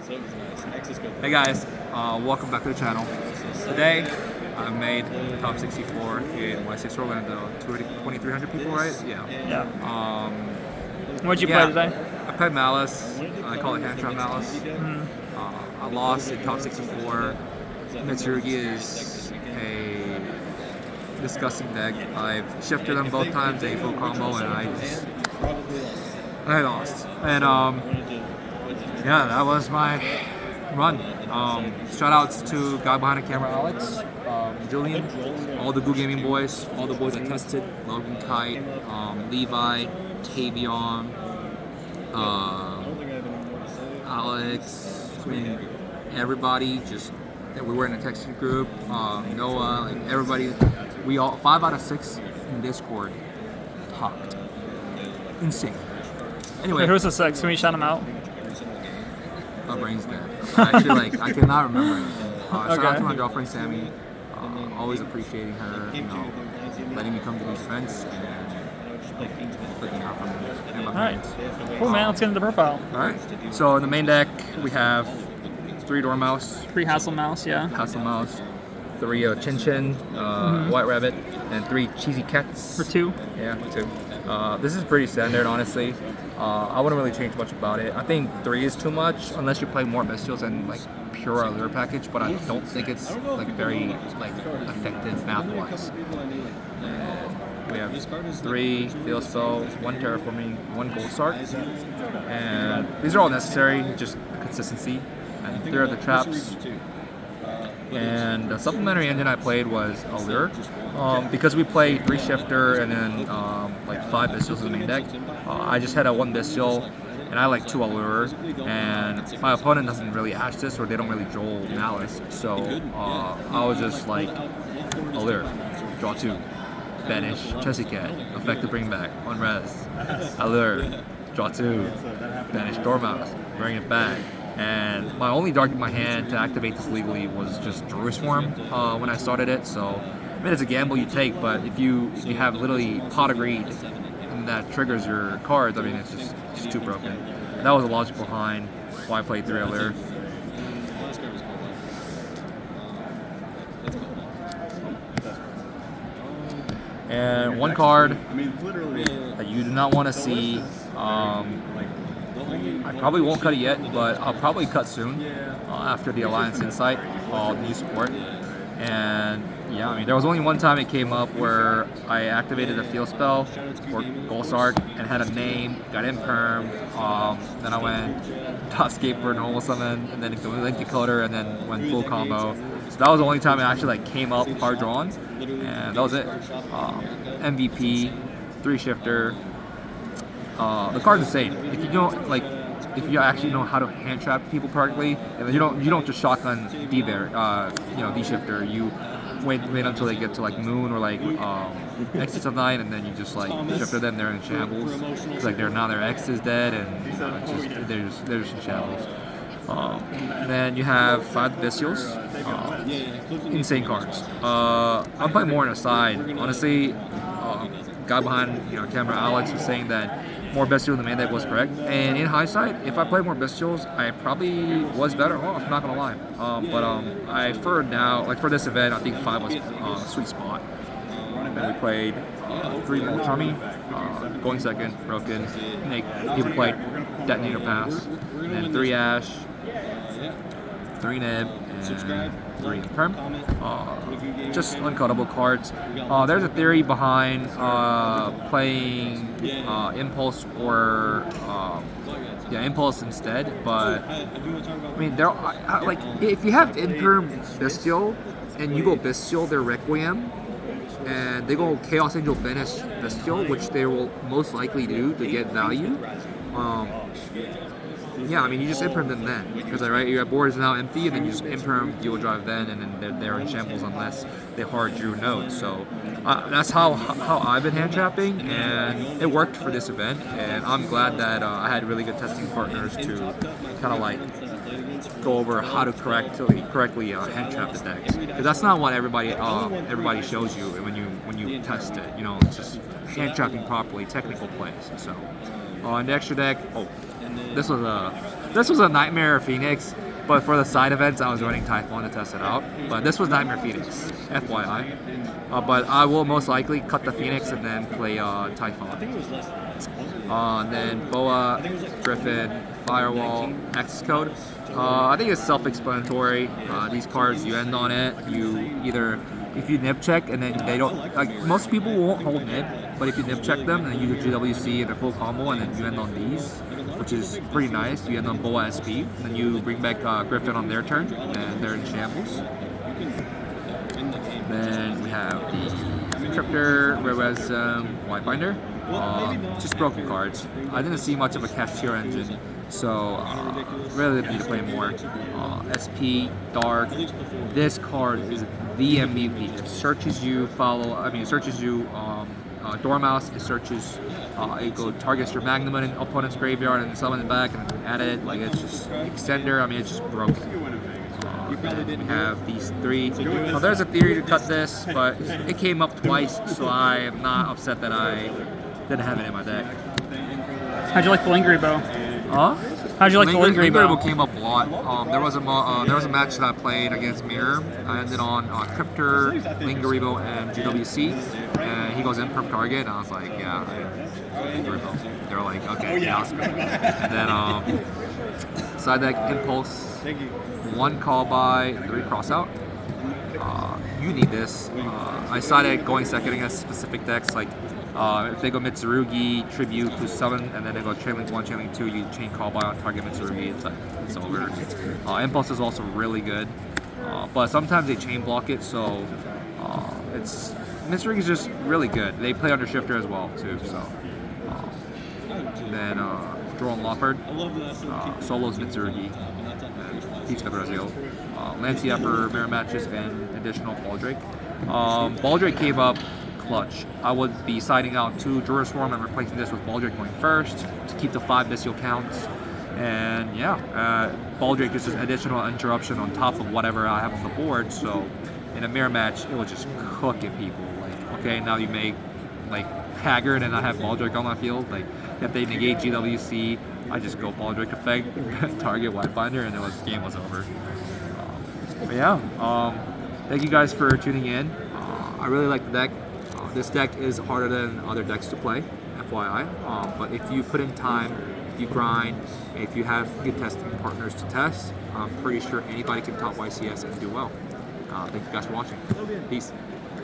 Hey guys, welcome back to the channel. Today, I made top 64 in YCS Orlando. 2,300 people, right? Yeah. Yeah. What'd you play today? I played Maliss. I call it hand trap Maliss. I lost in top 64. Mitsurugi is a disgusting deck. I've shifted them both times, a full combo, and I lost. And yeah, that was my run. Shout outs to guy behind the camera, Alex, Julian, all the Goo Gaming boys, all the boys that tested, Logan Kite, Levi, Tavion, Alex, I mean, everybody just that we were in a texting group, Noah, like everybody, we all 5 out of 6 in Discord talked. Insane. Anyway, Wait, who's the 6? Can we shout him out? My brain's dead. Actually, I cannot remember anything. Shout out to my girlfriend Sammy. Always appreciating her, letting me come to these events and looking out for me and my parents. Cool, man. Let's get into the profile. All right. So in the main deck, we have 3 Dormouse, 3 Hassle Mouse, yeah. Hassle Mouse, 3 Chin Chin, White Rabbit, and 3 Cheesy Cats. For 2. Yeah, for 2. This is pretty standard, honestly. I wouldn't really change much about it. I think 3 is too much unless you play more bestials and like pure allure package, but I don't think it's like very effective math-wise. We have 3 Field Spells, 1 Terraforming, 1 Gold Start, and these are all necessary, just consistency. And 3 are the traps. And the supplementary engine I played was Allure. Because we played 3 Shifter and then like 5 Bestials in the main deck, I just had a 1 Bestial and I like 2 Allure, and my opponent doesn't really ash this or they don't really Joel Malice, so I was just like Allure, draw 2, banish, Chessy Cat, effective bring back, 1 res, Allure, draw 2, banish Dormouse, bring it back. And my only dark in my hand to activate this legally was just Druid Swarm when I started it. So, I mean, it's a gamble you take, but if you have literally Pot of Greed and that triggers your cards, I mean, it's just too broken. And that was the logic behind why I played 3 earlier. And 1 card that you do not want to see. I probably won't cut it yet, but I'll probably cut soon after the Alliance Insight, new support. And yeah, I mean, there was only one time it came up where I activated a field spell or Gold Start and had a name, got imperm, then I went Dot Skateboard, normal summon, and then Link Decoder, and then went full combo. So that was the only time it actually came up hard drawn, and that was it. MVP, 3 Shifter. The card's insane. If you don't if you actually know how to hand trap people correctly, and you don't just shotgun D there, D Shifter. You wait until they get to Moon or Exits of 9, and then you just Shifter them. They're in shambles. It's their X is dead, and they're just in shambles. And then you have 5 Bestials. Insane cards. I'm playing more on the side. Honestly, guy behind camera, Alex, was saying that more Bestial in the main deck was correct. And in hindsight, if I played more Bestials, I probably was better off, I'm not gonna lie. But I for now, for this event, I think 5 was a sweet spot. And then we played 3 more Chummy, going second, broken. People played Detonator Pass, and then 3 Ash, 3 Nib, and 3 Perm. Just uncuttable cards. There's a theory behind playing Impulse or Impulse instead, but I mean, if you have Imperm Bestial and you go Bestial, they're Requiem, and they go Chaos Angel Banish Bestial, which they will most likely do to get value. Yeah, I mean, you just imperm them then, because your board is now empty, and then you just imperm, dual drive then, and then they're in shambles unless they hard drew nodes. So that's how I've been hand trapping, and it worked for this event. And I'm glad that I had really good testing partners to kind of go over how to correctly hand trap the decks, because that's not what everybody shows you when you test it. It's just hand trapping properly, technical plays. So in the extra deck, this was a Nightmare Phoenix, but for the side events I was running Typhon to test it out. But this was Nightmare Phoenix, FYI. But I will most likely cut the Phoenix and then play Typhon. And then Boa, Griffin, Firewall, Access Code. I think it's self-explanatory. These cards, you end on it. You either, if you nib check and then they don't, like most people won't hold nib, but if you nib check them and you do GWC and a full combo and then you end on these, which is pretty nice. You end on Boa SP, and then you bring back Griffin on their turn, and they're in shambles. Then we have the Cryptor, White Binder. Just broken cards. I didn't see much of a cashier engine, so really need to play more. SP, Dark. This card is the MVP. It searches you, Dormouse. It searches, it goes targets your Magnum in opponent's graveyard and summon it back and add it. Like it's just extender. I mean, it's just broken. And we have these three. Well, there's a theory to cut this, but it came up twice, so I am not upset that I didn't have it in my deck. How'd you like the Lingering Bow? Huh? How'd you like the Lingering Bow? Came up a lot. There was a match that I played against Mirror. I ended on Cryptor, Lingering Bow, and GWC, and he goes in per target, and I was like, yeah, Lingering Bow. They were like, okay, yeah, let's go. And then side deck Impulse. 1 call by, 3 cross out. You need this. I decided going second against specific decks, like if they go Mitsurugi, Tribute, who's summon, and then they go Chainlink 1, Chainlink 2, you chain call by on target Mitsurugi, it's over. Impulse is also really good, but sometimes they chain block it, so Mitsurugi is just really good. They play under Shifter as well, too, so. Then Drone Loppard, solos Mitsurugi. Teach the Brazil. Lancia for mirror matches and additional Baldrake. Baldrake came up clutch. I would be siding out 2 Juror Swarm and replacing this with Baldrake going first to keep the 5 Missile counts. And yeah, Baldrake is just additional interruption on top of whatever I have on the board. So in a mirror match, it was just cooking people. Like, okay, now you make like Haggard and I have Baldrake on my field. Like if they negate GWC, I just go Baldrake effect, target White Binder, and the game was over. But yeah, thank you guys for tuning in. I really like the deck. This deck is harder than other decks to play, FYI. But if you put in time, if you grind, if you have good testing partners to test, I'm pretty sure anybody can top YCS and do well. Thank you guys for watching. Peace.